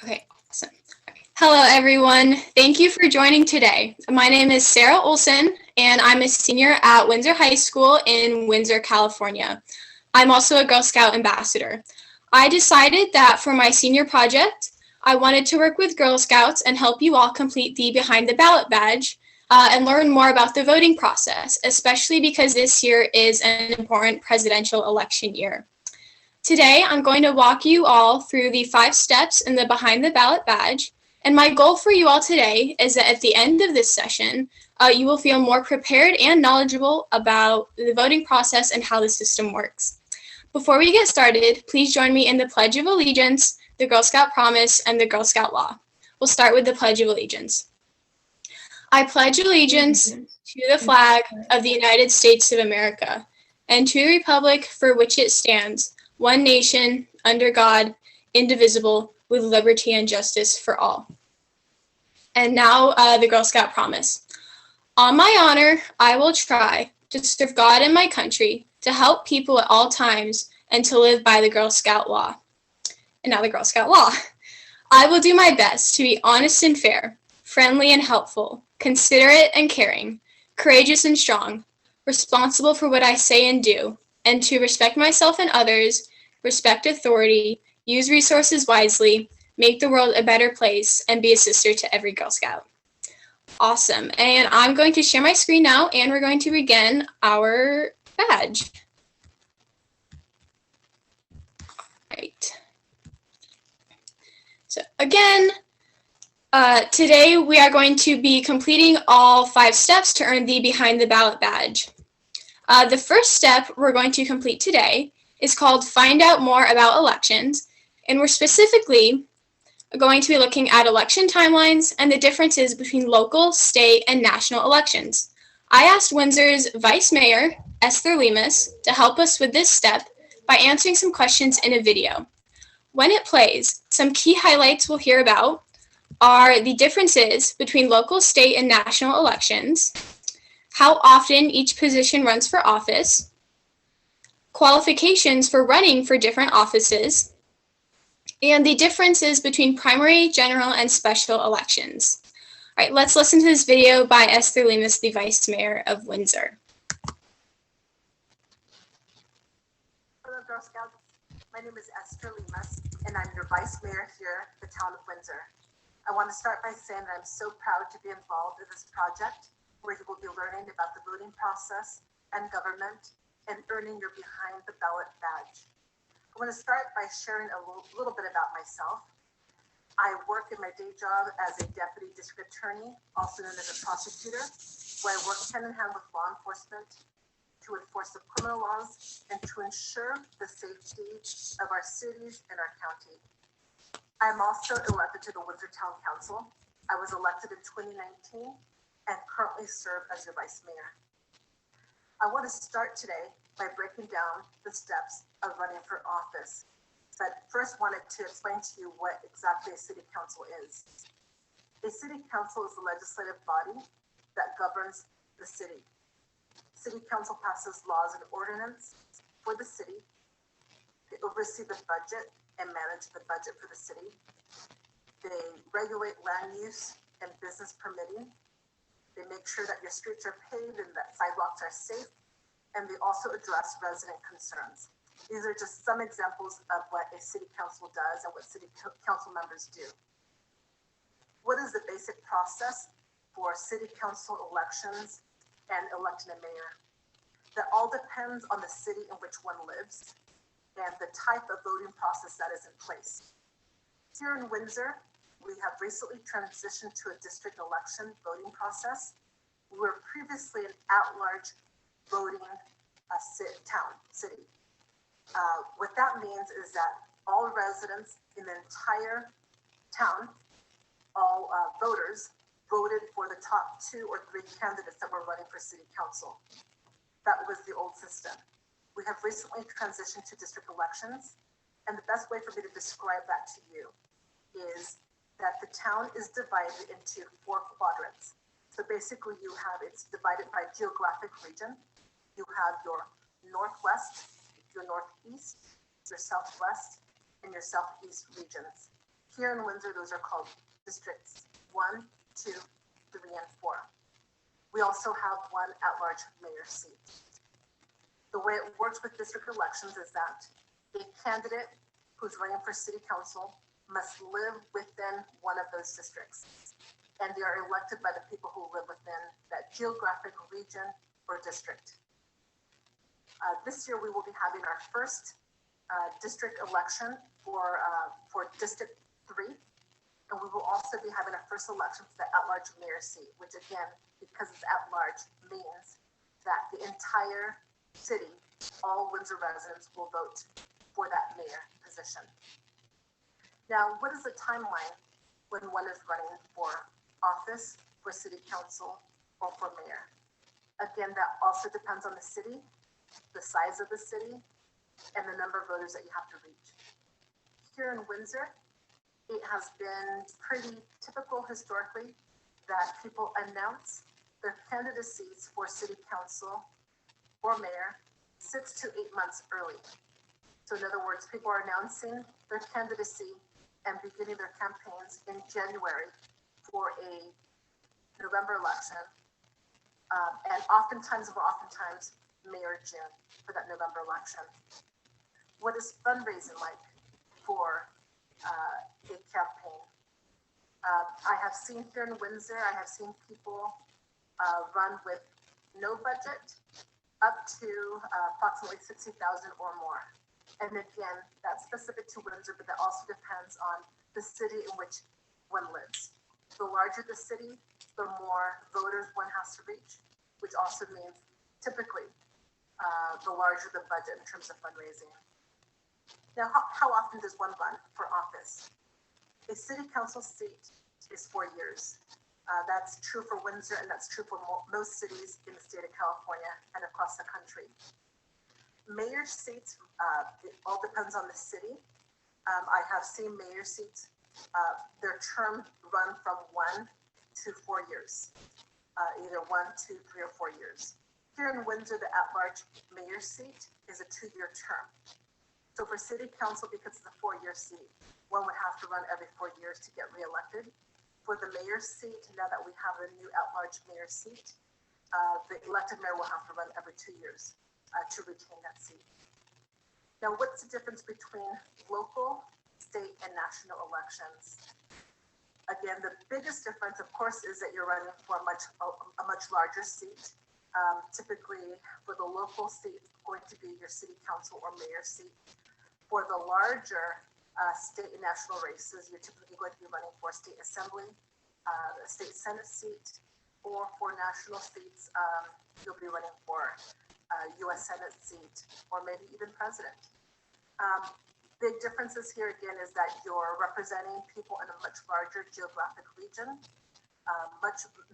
Okay, awesome. Hello, everyone. Thank you for joining today. My name is Sarah Olson, and I'm a senior at Windsor High School in Windsor, California. I'm also a Girl Scout ambassador. I decided that for my senior project, I wanted to work with Girl Scouts and help you all complete the Behind the Ballot badge and learn more about the voting process, especially because this year is an important presidential election year. Today, I'm going to walk you all through the 5 steps in the Behind the Ballot badge, and my goal for you all today is that at the end of this session, you will feel more prepared and knowledgeable about the voting process and how the system works. Before we get started, please join me in the Pledge of Allegiance, the Girl Scout Promise, and the Girl Scout Law. We'll start with the Pledge of Allegiance. I pledge allegiance to the flag of the United States of America and to the republic for which it stands, one nation, under God, indivisible, with liberty and justice for all. And now the Girl Scout Promise. On my honor, I will try to serve God and my country, to help people at all times, and to live by the Girl Scout Law. And now the Girl Scout Law. I will do my best to be honest and fair, friendly and helpful, considerate and caring, courageous and strong, responsible for what I say and do, and to respect myself and others, respect authority, use resources wisely, make the world a better place, and be a sister to every Girl Scout. Awesome. And I'm going to share my screen now, and we're going to begin our badge. Right. So again, today we are going to be completing all 5 steps to earn the Behind the Ballot badge. The first step we're going to complete today is called Find Out More About Elections, and we're specifically going to be looking at election timelines and the differences between local, state, and national elections. I asked Windsor's Vice Mayor, Esther Lemus, to help us with this step by answering some questions in a video. When it plays, some key highlights we'll hear about are the differences between local, state, and national elections, how often each position runs for office, qualifications for running for different offices, and the differences between primary, general, and special elections. All right, let's listen to this video by Esther Lemus, the Vice Mayor of Windsor. Hello, Girl Scouts. My name is Esther Lemus, and I'm your Vice Mayor here at the town of Windsor. I want to start by saying that I'm so proud to be involved in this project, where you will be learning about the voting process and government and earning your Behind the Ballot badge. I want to start by sharing a little bit about myself. I work in my day job as a deputy district attorney, also known as a prosecutor, where I work hand in hand with law enforcement to enforce the criminal laws and to ensure the safety of our cities and our county. I'm also elected to the Windsor Town Council. I was elected in 2019 and currently serve as your Vice Mayor. I want to start today by breaking down the steps of running for office. But first wanted to explain to you what exactly a city council is. A city council is a legislative body that governs the city. City council passes laws and ordinance for the city. They oversee the budget and manage the budget for the city. They regulate land use and business permitting. They make sure that your streets are paved and that sidewalks are safe. And they also address resident concerns. These are just some examples of what a city council does and what city council members do. What is the basic process for city council elections and electing a mayor? That all depends on the city in which one lives and the type of voting process that is in place. Here in Windsor, we have recently transitioned to a district election voting process. We were previously an at-large voting city. What that means is that all residents in the entire town, all voters, voted for the top 2 or 3 candidates that were running for city council. That was the old system. We have recently transitioned to district elections, and the best way for me to describe that to you is that the town is divided into 4 quadrants. So basically it's divided by geographic region. You have your northwest, your northeast, your southwest, and your southeast regions. Here in Windsor, those are called districts 1, 2, 3, and 4. We also have one at-large mayor seat. The way it works with district elections is that a candidate who's running for city council must live within one of those districts. And they are elected by the people who live within that geographic region or district. This year, we will be having our first district election for District 3. And we will also be having our first election for the at-large mayor seat, which again, because it's at-large, means that the entire city, all Windsor residents will vote for that mayor position. Now, what is the timeline when one is running for office, for city council, or for mayor? Again, that also depends on the city, the size of the city, and the number of voters that you have to reach. Here in Windsor, it has been pretty typical historically that people announce their candidacies for city council or mayor 6 to 8 months early. So in other words, people are announcing their candidacy and beginning their campaigns in January for a November election, and oftentimes May or June for that November election. What is fundraising like for a campaign? I have seen here in Windsor, I have seen people run with no budget up to approximately 60,000 or more. And again, that's specific to Windsor, but that also depends on the city in which one lives. The larger the city, the more voters one has to reach, which also means typically the larger the budget in terms of fundraising. Now, how often does one run for office? A city council seat is 4 years. That's true for Windsor, and that's true for most cities in the state of California and across the country. Mayor seats, it all depends on the city. I have seen mayor seats, their term run from 1 to 4 years, either 1, 2, 3, or 4 years. Here in Windsor, the at-large mayor seat is a 2-year term. So for city council, because it's a 4-year seat, one would have to run every 4 years to get reelected. For the mayor seat, now that we have a new at-large mayor seat, the elected mayor will have to run every 2 years to retain that seat. Now, what's the difference between local, state, and national elections? Again, the biggest difference, of course, is that you're running for a much larger seat. Typically, for the local seat, it's going to be your city council or mayor seat. For the larger state and national races, you're typically going to be running for state assembly, a state senate seat, or for national seats, you'll be running for U.S. Senate seat, or maybe even president. Big differences here again is that you're representing people in a much larger geographic region,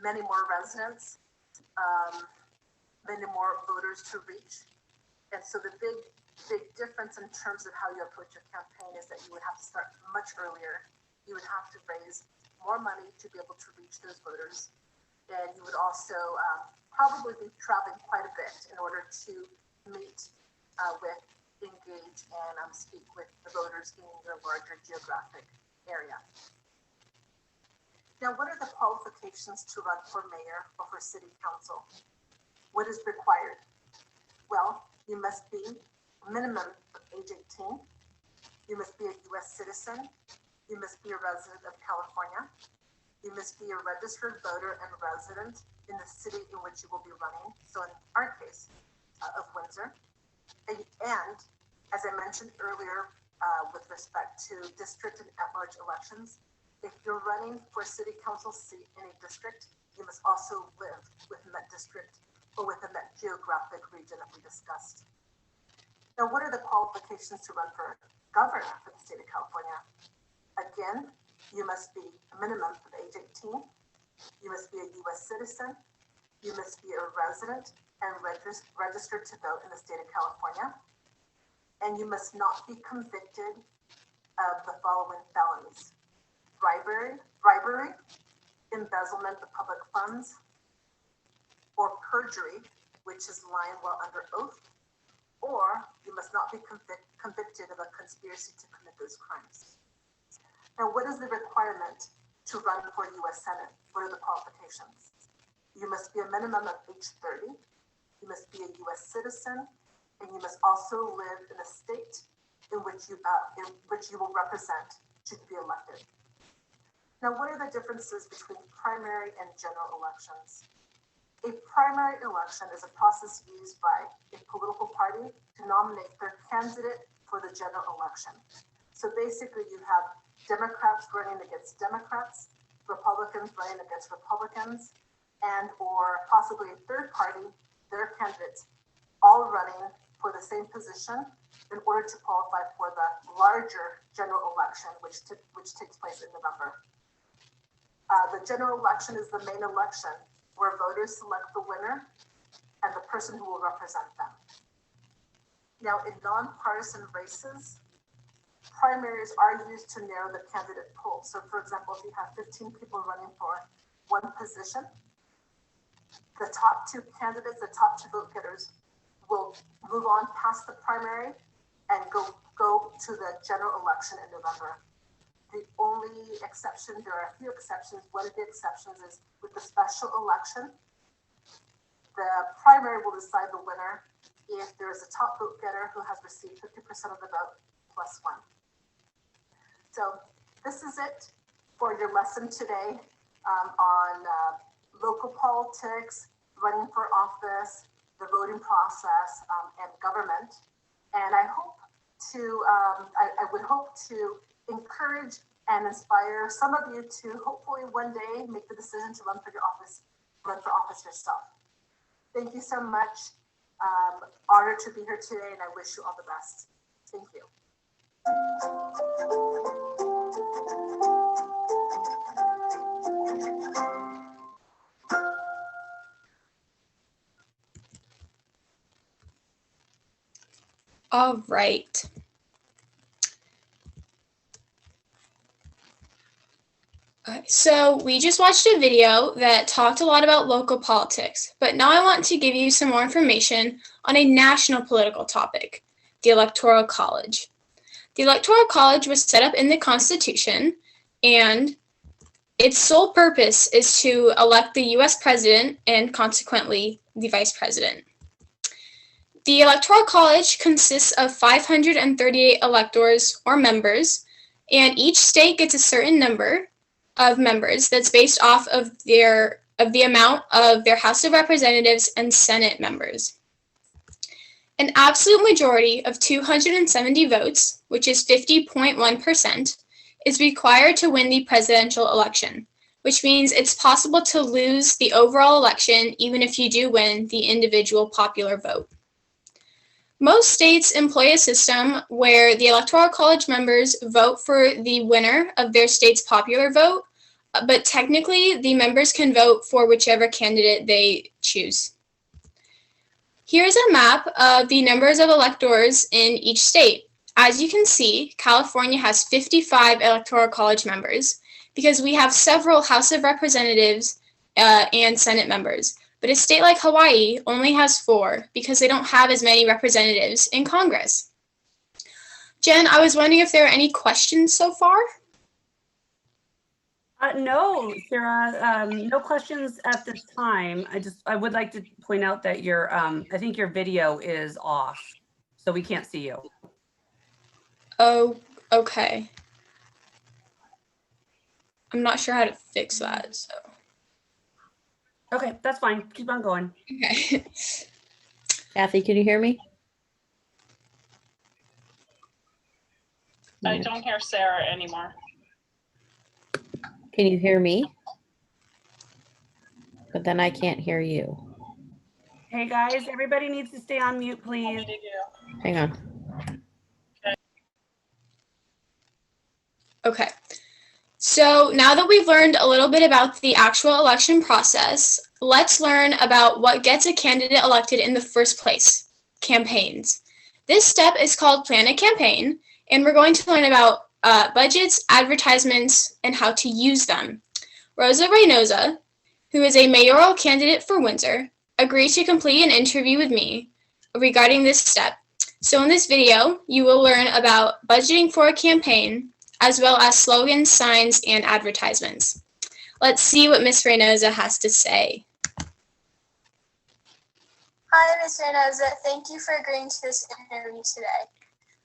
many more residents, many more voters to reach. And so the big difference in terms of how you approach your campaign is that you would have to start much earlier. You would have to raise more money to be able to reach those voters. And you would also probably be traveling quite a bit in order to meet with, engage, and speak with the voters in your larger geographic area. Now, what are the qualifications to run for mayor or for city council? What is required? Well, you must be a minimum of age 18. You must be a U.S. citizen. You must be a resident of California. You must be a registered voter and resident in the city in which you will be running. So in our case, of Windsor. And as I mentioned earlier, with respect to district and at-large elections, if you're running for a city council seat in a district, you must also live within that district or within that geographic region that we discussed. Now, what are the qualifications to run for governor for the state of California? Again, you must be a minimum of age 18. You must be a U.S. citizen. You must be a resident and registered to vote in the state of California. And you must not be convicted of the following felonies: bribery, embezzlement of public funds, or perjury, which is lying while under oath, or you must not be convicted of a conspiracy to commit those crimes. Now, what is the requirement to run for U.S. Senate? What are the qualifications? You must be a minimum of age 30. You must be a U.S. citizen, and you must also live in a state in which you will represent should you be elected. Now, what are the differences between primary and general elections? A primary election is a process used by a political party to nominate their candidate for the general election. So basically, you have Democrats running against Democrats, Republicans running against Republicans, and or possibly a third party, their candidates, all running for the same position in order to qualify for the larger general election, which takes place in November. The general election is the main election where voters select the winner and the person who will represent them. Now, in nonpartisan races, primaries are used to narrow the candidate pool. So, for example, if you have 15 people running for one position, the top two candidates, the top two vote getters, will move on past the primary and go to the general election in November. The only exception, there are a few exceptions. One of the exceptions is with the special election, the primary will decide the winner if there is a top vote getter who has received 50% of the vote plus one. So this is it for your lesson today on local politics, running for office, the voting process, and government. And I hope to, I would hope to encourage and inspire some of you to hopefully one day make the decision to run for office yourself. Thank you so much. Honored to be here today, and I wish you all the best. Thank you. All right. Okay, so we just watched a video that talked a lot about local politics, but now I want to give you some more information on a national political topic, the Electoral College. The Electoral College was set up in the Constitution, and its sole purpose is to elect the U.S. President and consequently the Vice President. The Electoral College consists of 538 electors or members, and each state gets a certain number of members that's based off of the amount of their House of Representatives and Senate members. An absolute majority of 270 votes, which is 50.1%, is required to win the presidential election, which means it's possible to lose the overall election even if you do win the individual popular vote. Most states employ a system where the Electoral College members vote for the winner of their state's popular vote, but technically the members can vote for whichever candidate they choose. Here's a map of the numbers of electors in each state. As you can see, California has 55 Electoral College members because we have several House of Representatives and Senate members. But a state like Hawaii only has 4 because they don't have as many representatives in Congress. Jen, I was wondering if there are any questions so far? No, Sarah, no questions at this time. I would like to point out that I think your video is off, so we can't see you. Oh, okay. I'm not sure how to fix that, so. Okay, that's fine. Keep on going. Okay. Kathy, can you hear me? I don't hear Sarah anymore. Can you hear me? But then I can't hear you. Hey guys, everybody needs to stay on mute, please. Hang on. Okay. So now that we've learned a little bit about the actual election process, let's learn about what gets a candidate elected in the first place, campaigns. This step is called Plan a Campaign, and we're going to learn about budgets, advertisements, and how to use them. Rosa Reynosa, who is a mayoral candidate for Windsor, agreed to complete an interview with me regarding this step. So in this video, you will learn about budgeting for a campaign, as well as slogans, signs, and advertisements. Let's see what Ms. Reynosa has to say. Hi, Ms. Reynosa. Thank you for agreeing to this interview today.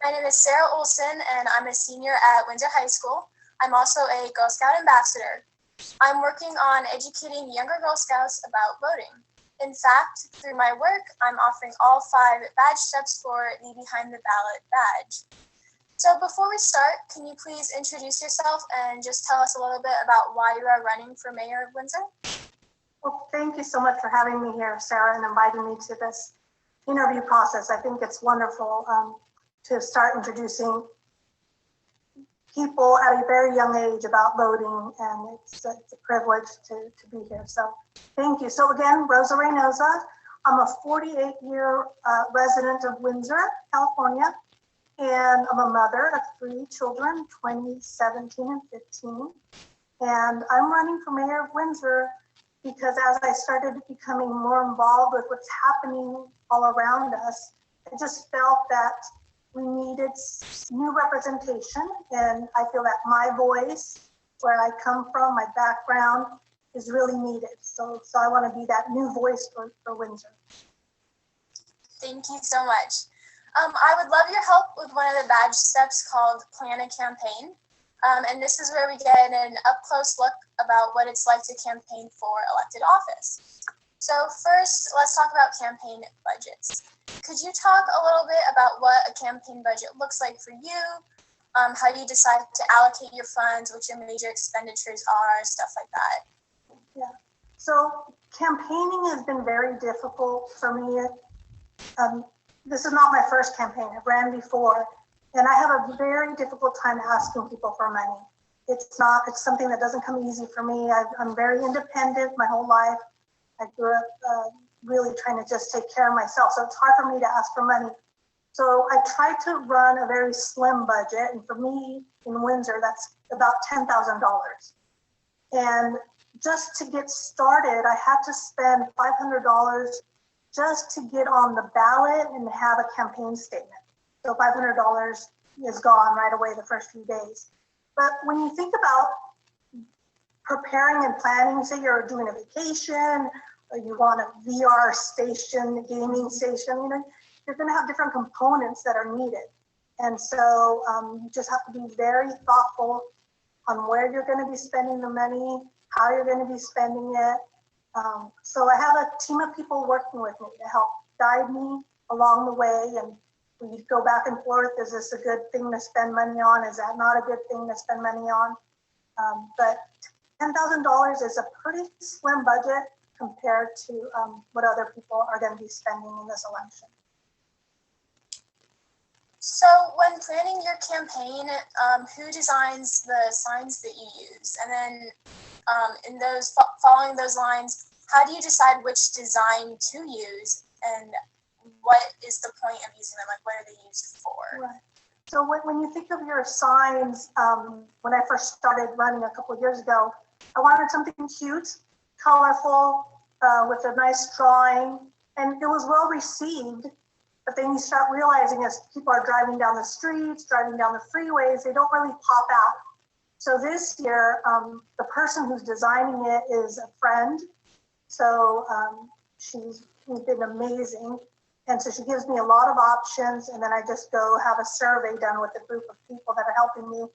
My name is Sarah Olson, and I'm a senior at Windsor High School. I'm also a Girl Scout ambassador. I'm working on educating younger Girl Scouts about voting. In fact, through my work, I'm offering all 5 badge steps for the Behind the Ballot badge. So before we start, can you please introduce yourself and just tell us a little bit about why you are running for mayor of Windsor? Well, thank you so much for having me here, Sarah, and inviting me to this interview process. I think it's wonderful to start introducing people at a very young age about voting, and it's a privilege to be here. So thank you. So again, Rosa Reynosa. I'm a 48-year resident of Windsor, California, and I'm a mother of 3 children, 20, 17, and 15. And I'm running for mayor of Windsor because as I started becoming more involved with what's happening all around us, I just felt that we needed new representation, and I feel that my voice, where I come from, my background, is really needed. So I want to be that new voice for Windsor. Thank you so much. I would love your help with one of the badge steps called Plan a Campaign. And this is where we get an up-close look about what it's like to campaign for elected office. So first, let's talk about campaign budgets. Could you talk a little bit about what a campaign budget looks like for you, how you decide to allocate your funds, what your major expenditures are, stuff like that? Yeah, so campaigning has been very difficult for me. This is not my first campaign. I've ran before, and I have a very difficult time asking people for money. It's something that doesn't come easy for me. I'm very independent my whole life. I grew up really trying to just take care of myself. So it's hard for me to ask for money. So I tried to run a very slim budget. And for me in Windsor, that's about $10,000. And just to get started, I had to spend $500 just to get on the ballot and have a campaign statement. So $500 is gone right away the first few days. But when you think about preparing and planning, say you're doing a vacation, or you want a VR station, a gaming station, you're going to have different components that are needed. And so you just have to be very thoughtful on where you're going to be spending the money, how you're going to be spending it. So I have a team of people working with me to help guide me along the way. And we go back and forth. Is this a good thing to spend money on? Is that not a good thing to spend money on? But $10,000 is a pretty slim budget compared to what other people are going to be spending in this election. So when planning your campaign, who designs the signs that you use? And then in those following those lines, how do you decide which design to use, and what is the point of using them? Like, what are they used for? Right. So when you think of your signs, when I first started running a couple of years ago, I wanted something cute, colorful, with a nice drawing, and it was well received. But then you start realizing as people are driving down the streets, driving down the freeways, they don't really pop out. So this year, the person who's designing it is a friend. So she's been amazing. And so she gives me a lot of options, and then I just go have a survey done with a group of people that are helping me.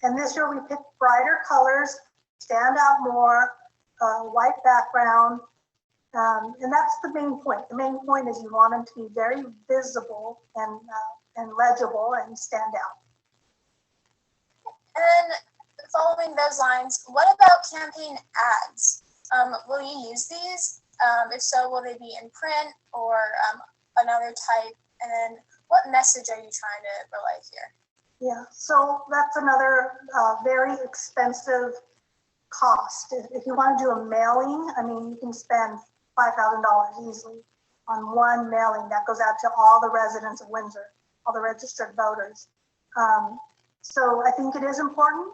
And this year we picked brighter colors, stand out more, white background. And that's the main point. The main point is you want them to be very visible and legible and stand out. And following those lines, what about campaign ads? Will you use these? If so, will they be in print or another type? And then what message are you trying to relay here? Yeah, so that's another very expensive cost. If you want to do a mailing, I mean, you can spend $5,000 easily on one mailing that goes out to all the residents of Windsor, all the registered voters. So I think it is important,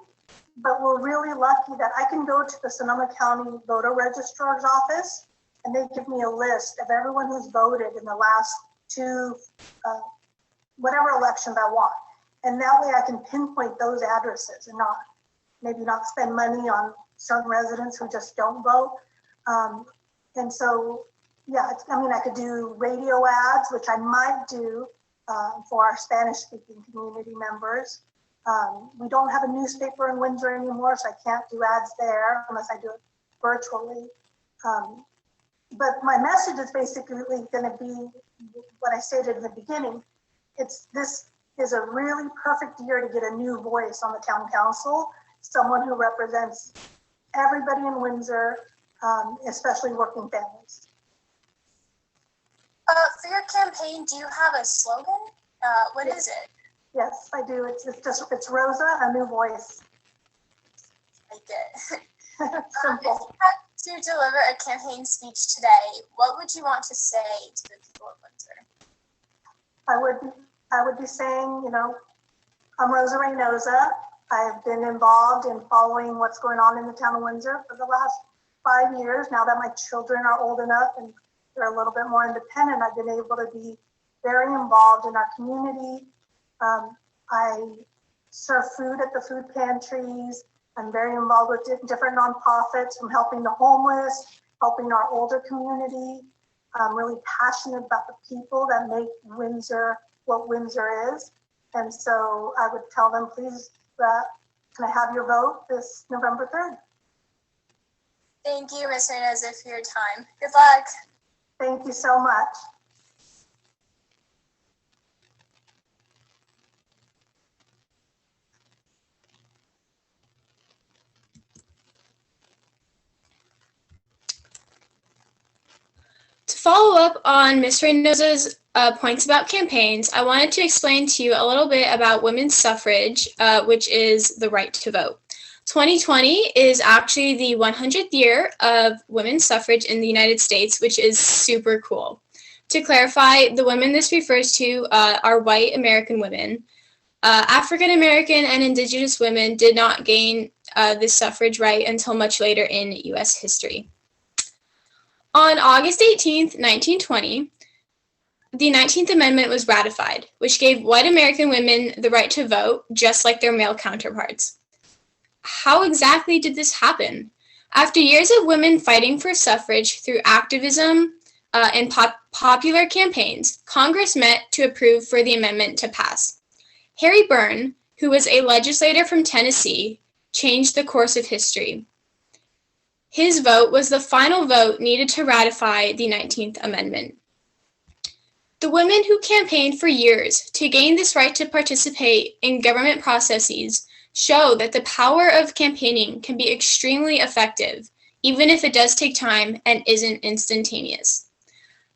but we're really lucky that I can go to the Sonoma County voter registrar's office and they give me a list of everyone who's voted in the last two, whatever elections I want. And that way I can pinpoint those addresses and maybe not spend money on certain residents who just don't vote. And so, yeah, I could do radio ads, which I might do for our Spanish-speaking community members. We don't have a newspaper in Windsor anymore, so I can't do ads there unless I do it virtually. But my message is basically going to be what I stated in the beginning. This is a really perfect year to get a new voice on the town council, someone who represents everybody in Windsor, especially working families. For your campaign, do you have a slogan? What is it? Yes, I do. It's Rosa, a new voice. I get it. Simple. If you had to deliver a campaign speech today, what would you want to say to the people of Windsor? I would be saying, I'm Rosa Reynosa. I've been involved in following what's going on in the town of Windsor for the last 5 years. Now that my children are old enough and they're a little bit more independent, I've been able to be very involved in our community. I serve food at the food pantries. I'm very involved with different nonprofits, from helping the homeless, helping our older community. I'm really passionate about the people that make Windsor what Windsor is. And so I would tell them, please, can I have your vote this November 3rd? Thank you, Ms. Reynosa, for your time. Good luck. Thank you so much. To follow up on Ms. Reynosa's points about campaigns, I wanted to explain to you a little bit about women's suffrage, which is the right to vote. 2020 is actually the 100th year of women's suffrage in the United States, which is super cool. To clarify, the women this refers to are white American women. African American and Indigenous women did not gain this suffrage right until much later in U.S. history. On August 18th, 1920, the 19th Amendment was ratified, which gave white American women the right to vote, just like their male counterparts. How exactly did this happen? After years of women fighting for suffrage through activism and popular campaigns, Congress met to approve for the amendment to pass. Harry Byrne, who was a legislator from Tennessee, changed the course of history. His vote was the final vote needed to ratify the 19th Amendment. The women who campaigned for years to gain this right to participate in government processes show that the power of campaigning can be extremely effective, even if it does take time and isn't instantaneous.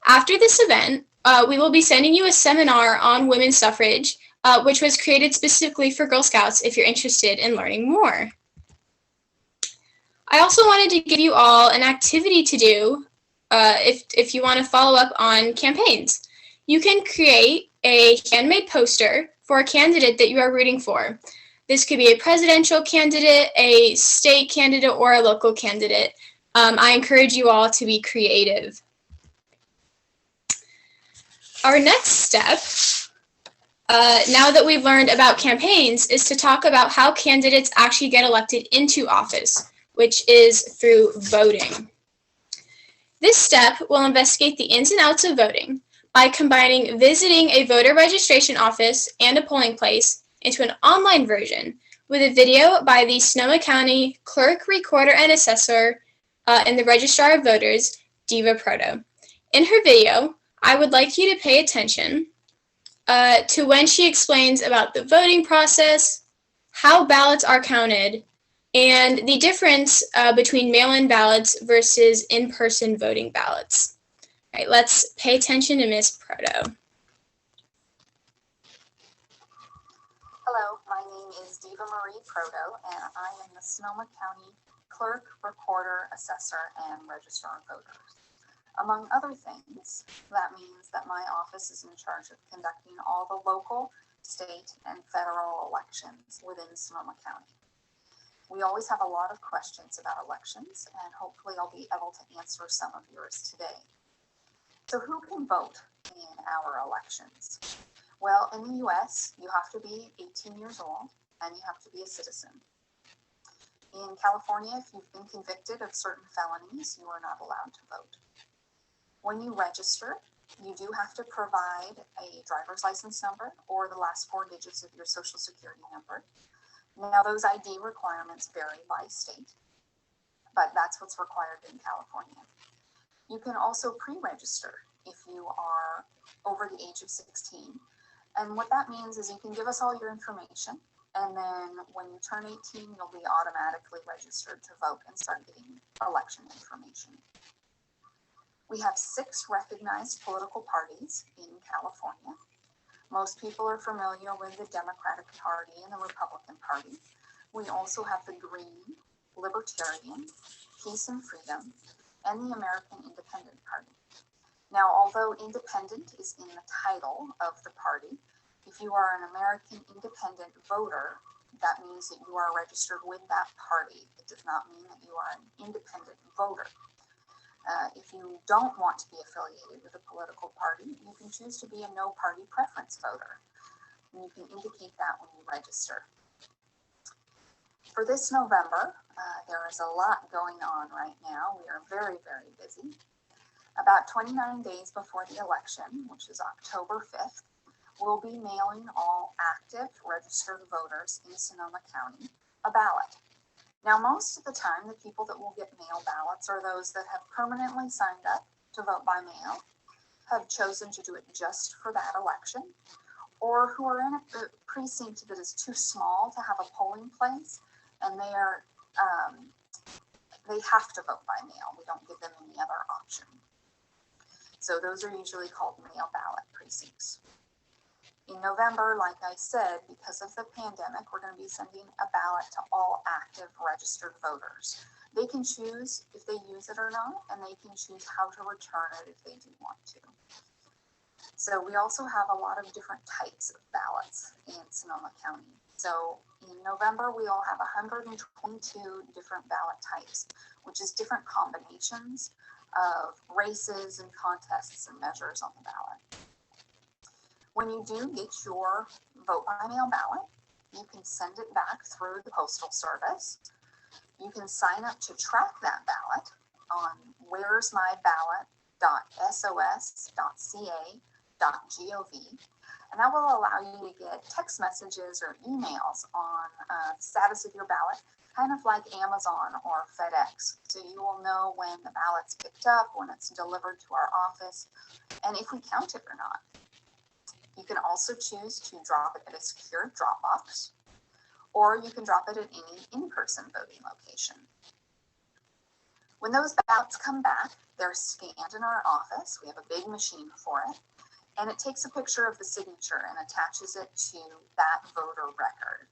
After this event, we will be sending you a seminar on women's suffrage, which was created specifically for Girl Scouts if you're interested in learning more. I also wanted to give you all an activity to do if you want to follow up on campaigns. You can create a handmade poster for a candidate that you are rooting for. This could be a presidential candidate, a state candidate, or a local candidate. I encourage you all to be creative. Our next step, now that we've learned about campaigns, is to talk about how candidates actually get elected into office, which is through voting. This step will investigate the ins and outs of voting by combining visiting a voter registration office and a polling place into an online version with a video by the Sonoma County Clerk, Recorder, and Assessor and the Registrar of Voters, Diva Proto. In her video, I would like you to pay attention to when she explains about the voting process, how ballots are counted, and the difference between mail-in ballots versus in-person voting ballots. All right, let's pay attention to Ms. Proto. Hello, my name is Diva Marie Proto, and I am the Sonoma County Clerk, Recorder, Assessor, and Registrar of Voters. Among other things, that means that my office is in charge of conducting all the local, state, and federal elections within Sonoma County. We always have a lot of questions about elections, and hopefully I'll be able to answer some of yours today. So who can vote in our elections? Well, in the US, you have to be 18 years old and you have to be a citizen. In California, if you've been convicted of certain felonies, you are not allowed to vote. When you register, you do have to provide a driver's license number or the last 4 digits of your social security number. Now, those ID requirements vary by state, but that's what's required in California. You can also pre-register if you are over the age of 16. And what that means is you can give us all your information, and then when you turn 18, you'll be automatically registered to vote and start getting election information. We have 6 recognized political parties in California. Most people are familiar with the Democratic Party and the Republican Party. We also have the Green, Libertarian, Peace and Freedom, and the American Independent Party. Now, although independent is in the title of the party, if you are an American independent voter, that means that you are registered with that party. It does not mean that you are an independent voter. If you don't want to be affiliated with a political party, you can choose to be a no party preference voter. And you can indicate that when you register. For this November, there is a lot going on right now. We are very, very busy. About 29 days before the election, which is October 5th, we'll be mailing all active registered voters in Sonoma County a ballot. Now, most of the time, the people that will get mail ballots are those that have permanently signed up to vote by mail, have chosen to do it just for that election, or who are in a precinct that is too small to have a polling place, and they have to vote by mail. We don't give them any other option. So those are usually called mail ballot precincts. In November, like I said, because of the pandemic, we're going to be sending a ballot to all active registered voters. They can choose if they use it or not, and they can choose how to return it if they do want to. So we also have a lot of different types of ballots in Sonoma County. So in November, we all have 122 different ballot types, which is different combinations of races and contests and measures on the ballot. When you do get your vote by mail ballot, you can send it back through the Postal Service. You can sign up to track that ballot on where'smyballot.sos.ca.gov, and that will allow you to get text messages or emails on the status of your ballot, kind of like Amazon or FedEx. So you will know when the ballot's picked up, when it's delivered to our office, and if we count it or not. You can also choose to drop it at a secure drop box, or you can drop it at any in-person voting location. When those ballots come back, they're scanned in our office. We have a big machine for it, and it takes a picture of the signature and attaches it to that voter record.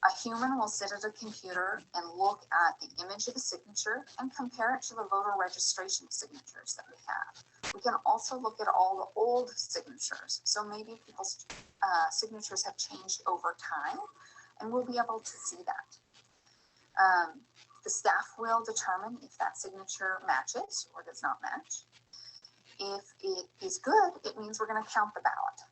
A human will sit at a computer and look at the image of the signature and compare it to the voter registration signatures that we have. We can also look at all the old signatures. So maybe people's signatures have changed over time, and we'll be able to see that. The staff will determine if that signature matches or does not match. If it is good, it means we're going to count the ballot.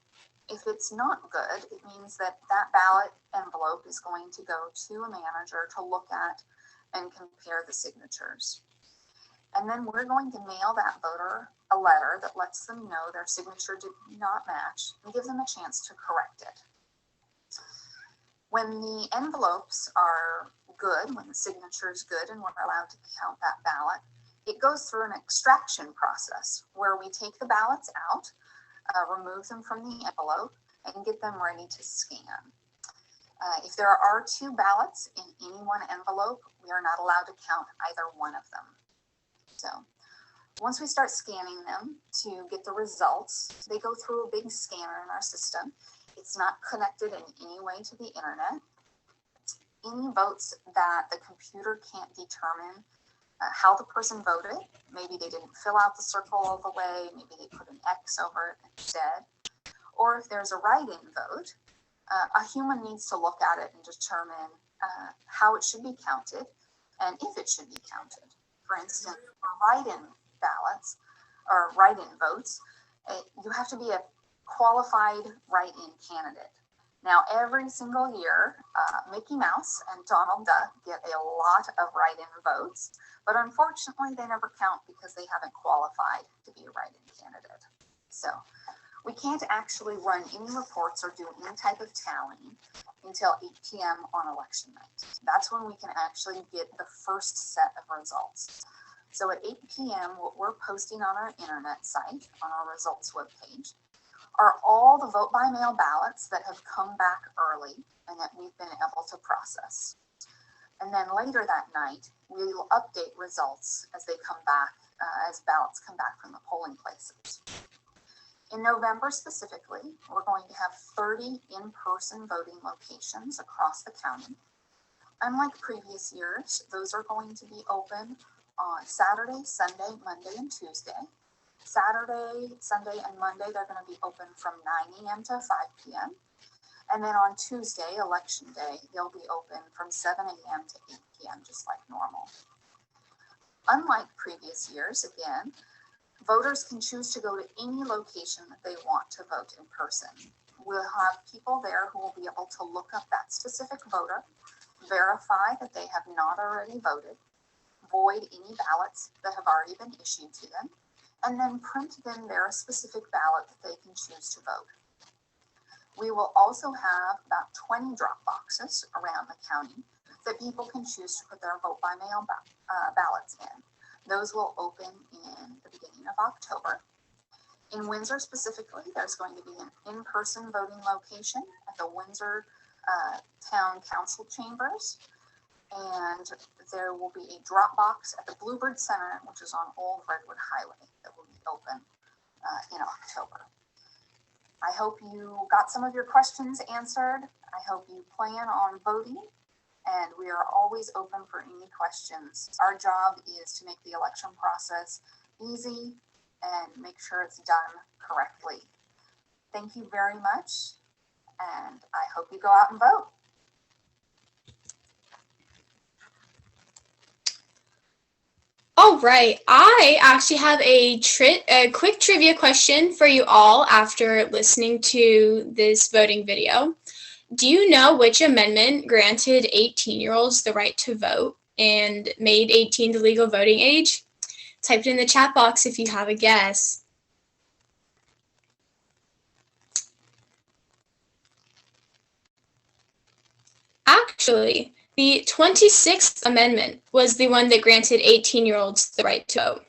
If it's not good, it means that that ballot envelope is going to go to a manager to look at and compare the signatures. And then we're going to mail that voter a letter that lets them know their signature did not match and give them a chance to correct it. When the envelopes are good, when the signature is good and we're allowed to count that ballot, it goes through an extraction process where we take the ballots out, remove them from the envelope, and get them ready to scan. If there are 2 ballots in any one envelope, we are not allowed to count either one of them. So once we start scanning them to get the results, they go through a big scanner in our system. It's not connected in any way to the internet. Any votes that the computer can't determine how the person voted, maybe they didn't fill out the circle all the way, maybe they put an X over it instead, or if there's a write-in vote, a human needs to look at it and determine how it should be counted and if it should be counted. For instance, for write-in ballots or write-in votes, you have to be a qualified write-in candidate. Now, every single year, Mickey Mouse and Donald Duck get a lot of write-in votes, but unfortunately they never count because they haven't qualified to be a write-in candidate. So we can't actually run any reports or do any type of tallying until 8 p.m. on election night. That's when we can actually get the first set of results. So at 8 p.m., what we're posting on our internet site, on our results webpage, are all the vote by mail ballots that have come back early and that we've been able to process. And then later that night, we will update results as they come back, as ballots come back from the polling places. In November specifically, we're going to have 30 in-person voting locations across the county. Unlike previous years, those are going to be open on Saturday, Sunday, Monday, and Tuesday. Saturday, Sunday, and Monday, they're going to be open from 9 a.m. to 5 p.m. And then on Tuesday, election day, they'll be open from 7 a.m. to 8 p.m., just like normal. Unlike previous years, again, voters can choose to go to any location that they want to vote in person. We'll have people there who will be able to look up that specific voter, verify that they have not already voted, void any ballots that have already been issued to them, and then print them their specific ballot that they can choose to vote. We will also have about 20 drop boxes around the county that people can choose to put their vote by mail ballots in. Those will open in the beginning of October. In Windsor specifically, there's going to be an in-person voting location at the Windsor Town Council Chambers. And there will be a drop box at the Bluebird Center, which is on Old Redwood Highway, that will be open in October. I hope you got some of your questions answered. I hope you plan on voting, and we are always open for any questions. Our job is to make the election process easy and make sure it's done correctly. Thank you very much, and I hope you go out and vote. All right, I actually have a quick trivia question for you all after listening to this voting video. Do you know which amendment granted 18-year-olds the right to vote and made 18 the legal voting age? Type it in the chat box if you have a guess. Actually, the 26th Amendment was the one that granted 18-year-olds the right to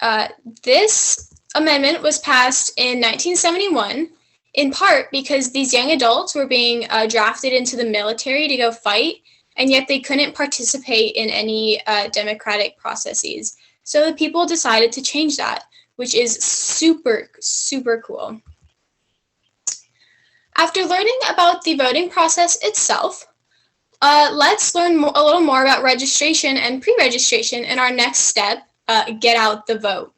vote. This amendment was passed in 1971, in part because these young adults were being drafted into the military to go fight, and yet they couldn't participate in any democratic processes. So the people decided to change that, which is super, super cool. After learning about the voting process itself, let's learn a little more about registration and pre-registration in our next step, Get Out the Vote.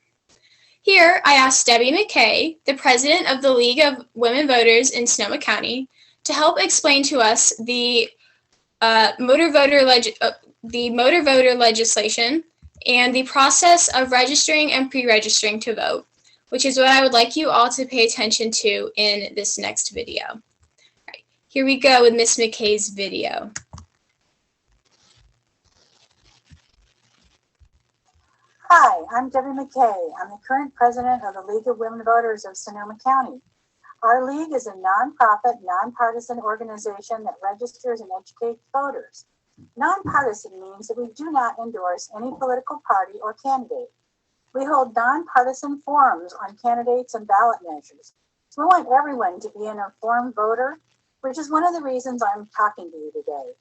Here, I asked Debbie Mckay, the president of the League of Women Voters in Sonoma County, to help explain to us the motor voter legislation and the process of registering and pre-registering to vote, which is what I would like you all to pay attention to in this next video. All right, here we go with Ms. Mckay's video. Hi, I'm Debbie Mckay. I'm the current president of the League of Women Voters of Sonoma County. Our league is a nonprofit, nonpartisan organization that registers and educates voters. Nonpartisan means that we do not endorse any political party or candidate. We hold nonpartisan forums on candidates and ballot measures. We want everyone to be an informed voter, which is one of the reasons I'm talking to you today.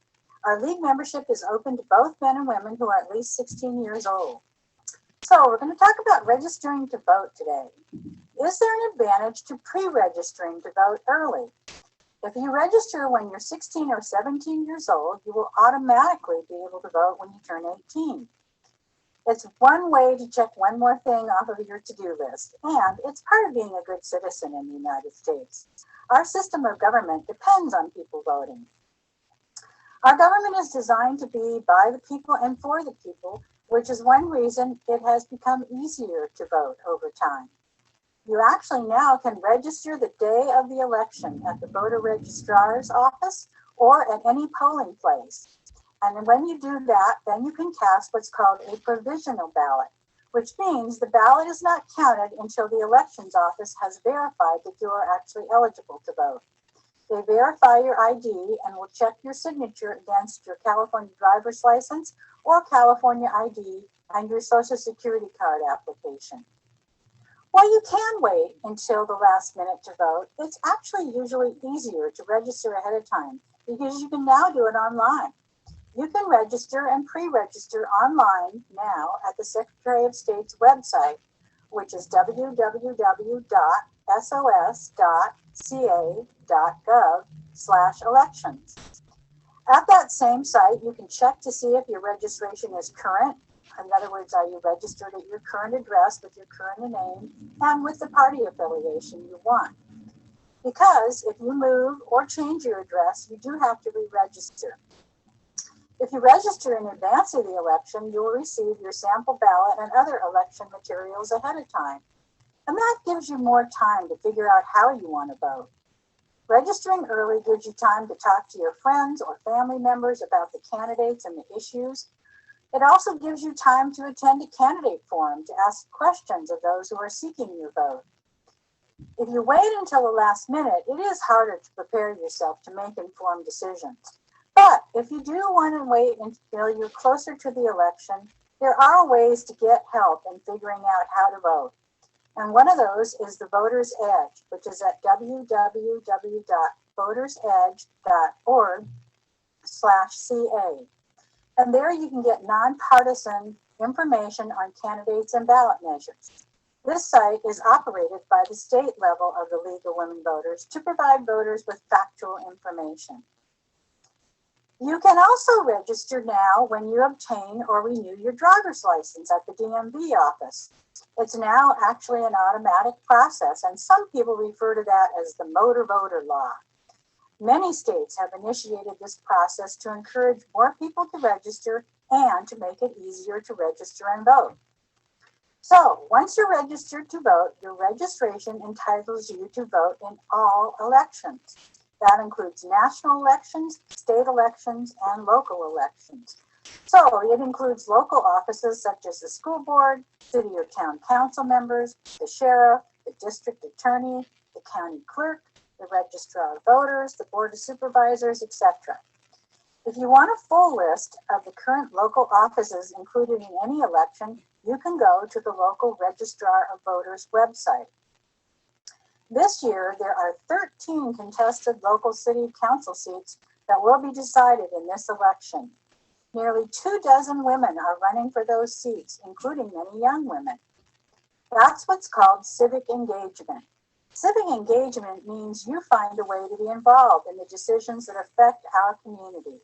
Our league membership is open to both men and women who are at least 16 years old. So we're going to talk about registering to vote today. Is there an advantage to pre-registering to vote early? If you register when you're 16 or 17 years old, you will automatically be able to vote when you turn 18. It's one way to check one more thing off of your to-do list, and it's part of being a good citizen in the United States. Our system of government depends on people voting. Our government is designed to be by the people and for the people, which is one reason it has become easier to vote over time. You actually now can register the day of the election at the voter registrar's office or at any polling place. And when you do that, then you can cast what's called a provisional ballot, which means the ballot is not counted until the elections office has verified that you are actually eligible to vote. They verify your ID and will check your signature against your California driver's license or California ID and your Social Security card application. While you can wait until the last minute to vote, it's actually usually easier to register ahead of time because you can now do it online. You can register and pre-register online now at the Secretary of State's website, which is www.sos.ca.gov/elections. At that same site, you can check to see if your registration is current. In other words, are you registered at your current address with your current name and with the party affiliation you want? Because if you move or change your address, you do have to re-register. If you register in advance of the election, you will receive your sample ballot and other election materials ahead of time. And that gives you more time to figure out how you want to vote. Registering early gives you time to talk to your friends or family members about the candidates and the issues. It also gives you time to attend a candidate forum to ask questions of those who are seeking your vote. If you wait until the last minute, it is harder to prepare yourself to make informed decisions. But if you do want to wait until you're closer to the election, there are ways to get help in figuring out how to vote. And one of those is the Voter's Edge, which is at www.votersedge.org/CA. And there you can get nonpartisan information on candidates and ballot measures. This site is operated by the state level of the League of Women Voters to provide voters with factual information. You can also register now when you obtain or renew your driver's license at the DMV office. It's now actually an automatic process, and some people refer to that as the motor voter law. Many states have initiated this process to encourage more people to register and to make it easier to register and vote. So once you're registered to vote, your registration entitles you to vote in all elections. That includes national elections, state elections, and local elections. So it includes local offices such as the school board, city or town council members, the sheriff, the district attorney, the county clerk, the registrar of voters, the board of supervisors, etc. If you want a full list of the current local offices included in any election, you can go to the local registrar of voters website. This year, there are 13 contested local city council seats that will be decided in this election. Nearly 24 women are running for those seats, including many young women. That's what's called civic engagement. Civic engagement means you find a way to be involved in the decisions that affect our community.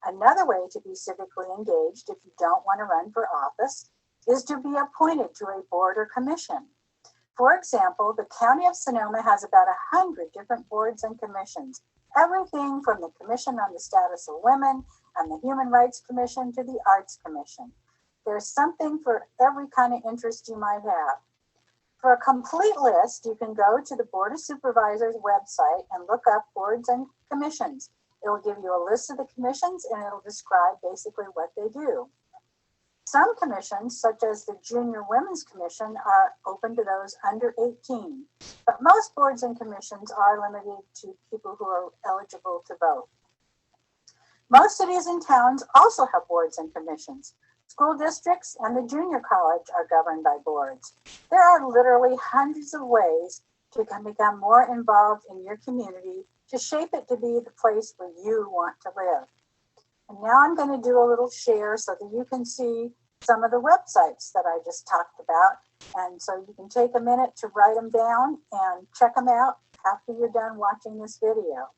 Another way to be civically engaged, if you don't want to run for office, is to be appointed to a board or commission. For example, the County of Sonoma has about 100 different boards and commissions, everything from the Commission on the Status of Women and the Human Rights Commission to the Arts Commission. There's something for every kind of interest you might have. For a complete list, you can go to the Board of Supervisors website and look up boards and commissions. It will give you a list of the commissions and it'll describe basically what they do. Some commissions, such as the Junior Women's Commission, are open to those under 18, but most boards and commissions are limited to people who are eligible to vote. Most cities and towns also have boards and commissions. School districts and the junior college are governed by boards. There are literally hundreds of ways to become more involved in your community to shape it to be the place where you want to live. And now I'm going to do a little share so that you can see some of the websites that I just talked about. And so you can take a minute to write them down and check them out after you're done watching this video.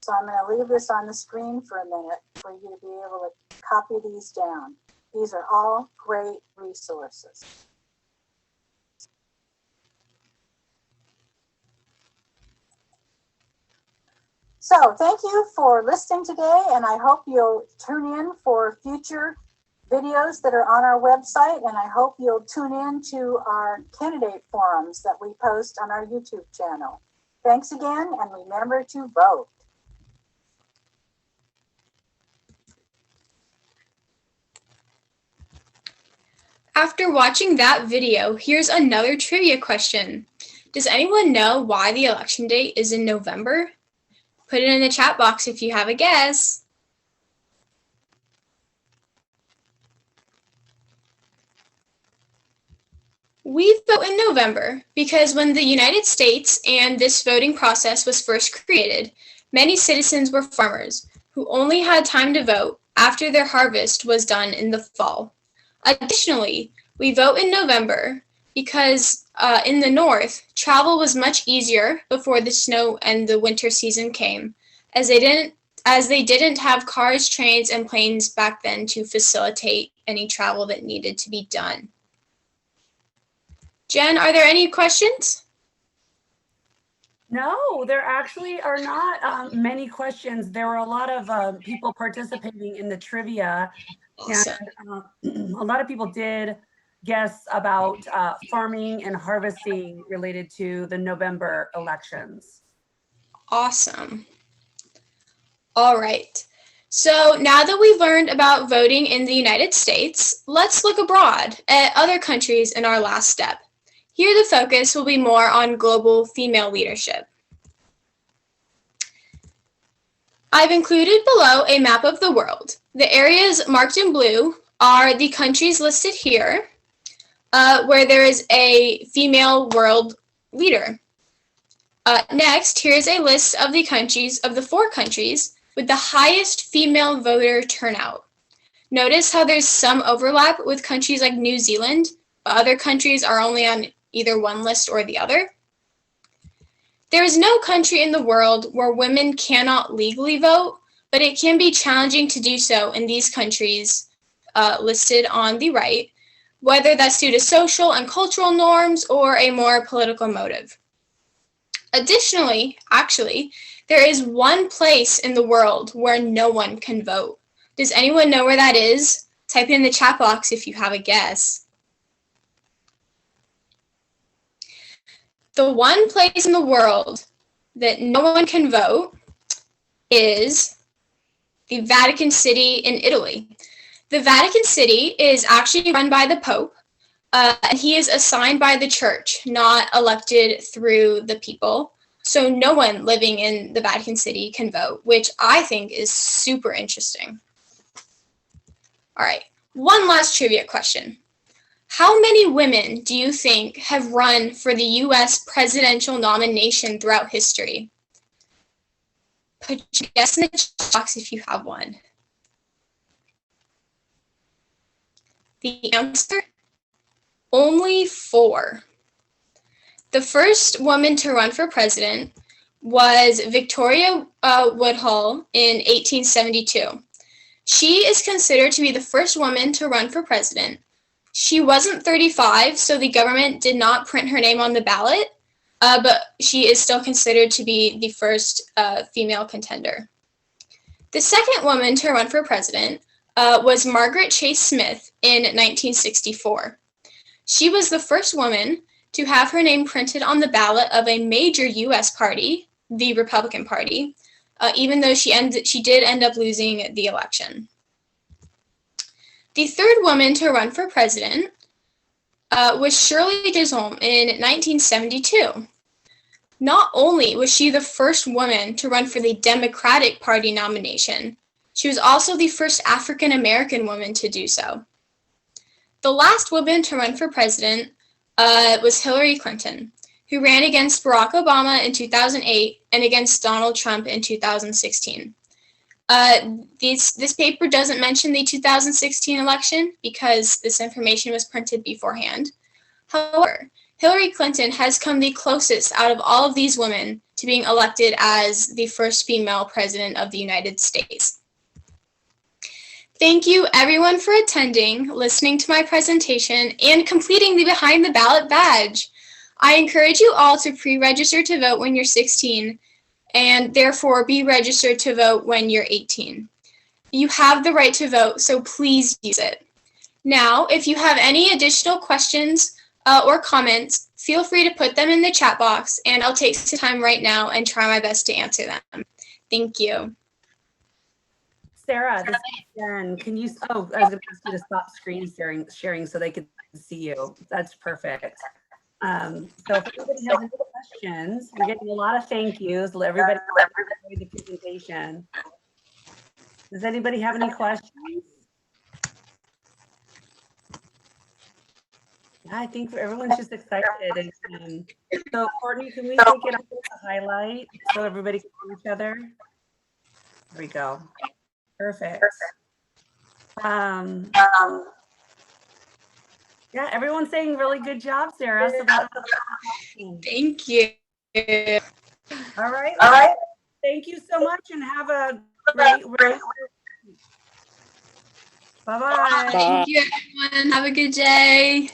So I'm going to leave this on the screen for a minute for you to be able to copy these down. These are all great resources. So thank you for listening today, and I hope you'll tune in for future videos that are on our website, and I hope you'll tune in to our candidate forums that we post on our YouTube channel. Thanks again, and remember to vote. After watching that video, here's another trivia question. Does anyone know why the election date is in November? Put it in the chat box if you have a guess. We vote in November because when the United States and this voting process was first created, many citizens were farmers who only had time to vote after their harvest was done in the fall. Additionally, we vote in November because in the north, travel was much easier before the snow and the winter season came, as they didn't have cars, trains, and planes back then to facilitate any travel that needed to be done. Jen, are there any questions? No, there actually are not many questions. There were a lot of people participating in the trivia. Awesome. And a lot of people did guess about farming and harvesting related to the November elections. Awesome. All right. So now that we've learned about voting in the United States, let's look abroad at other countries in our last step. Here the focus will be more on global female leadership. I've included below a map of the world. The areas marked in blue are the countries listed here, where there is a female world leader. Next, here's a list of the 4 countries with the highest female voter turnout. Notice how there's some overlap with countries like New Zealand, but other countries are only on either one list or the other. There is no country in the world where women cannot legally vote, but it can be challenging to do so in these countries listed on the right, whether that's due to social and cultural norms or a more political motive. Additionally, actually, there is one place in the world where no one can vote. Does anyone know where that is? Type it in the chat box if you have a guess. The one place in the world that no one can vote is the Vatican City in Italy. The Vatican City is actually run by the Pope, and he is assigned by the church, not elected through the people. So no one living in the Vatican City can vote, which I think is super interesting. All right, one last trivia question. How many women do you think have run for the U.S. presidential nomination throughout history? Put your guess in the chat box if you have one. The answer? Only 4. The first woman to run for president was Victoria Woodhull in 1872. She is considered to be the first woman to run for president. She wasn't 35, so the government did not print her name on the ballot, but she is still considered to be the first female contender. The second woman to run for president was Margaret Chase Smith in 1964. She was the first woman to have her name printed on the ballot of a major U.S. party, the Republican Party, even though she did end up losing the election. The third woman to run for president was Shirley Gizelle in 1972. Not only was she the first woman to run for the Democratic Party nomination, she was also the first African American woman to do so. The last woman to run for president was Hillary Clinton, who ran against Barack Obama in 2008 and against Donald Trump in 2016. This paper doesn't mention the 2016 election because this information was printed beforehand. However, Hillary Clinton has come the closest out of all of these women to being elected as the first female president of the United States. Thank you everyone for attending, listening to my presentation, and completing the Behind the Ballot badge. I encourage you all to pre-register to vote when you're 16, and therefore be registered to vote when you're 18. You have the right to vote, so please use it. Now, if you have any additional questions or comments, feel free to put them in the chat box, and I'll take some time right now and try my best to answer them. Thank you. Sarah, this is Jen. Can you, I was going to ask you to stop screen sharing so they could see you. That's perfect. So if anybody has any questions, we're getting a lot of thank yous. Let everybody enjoy the presentation. Does anybody have any questions? Yeah, I think everyone's just excited. And, so Courtney, can we take it up to highlight so everybody can see each other? There we go. Perfect. Yeah, everyone's saying really good job, Sarah. So that's awesome. Thank you. All right. All right. Thank you so much and have a great Bye-bye. Thank you, everyone. Have a good day.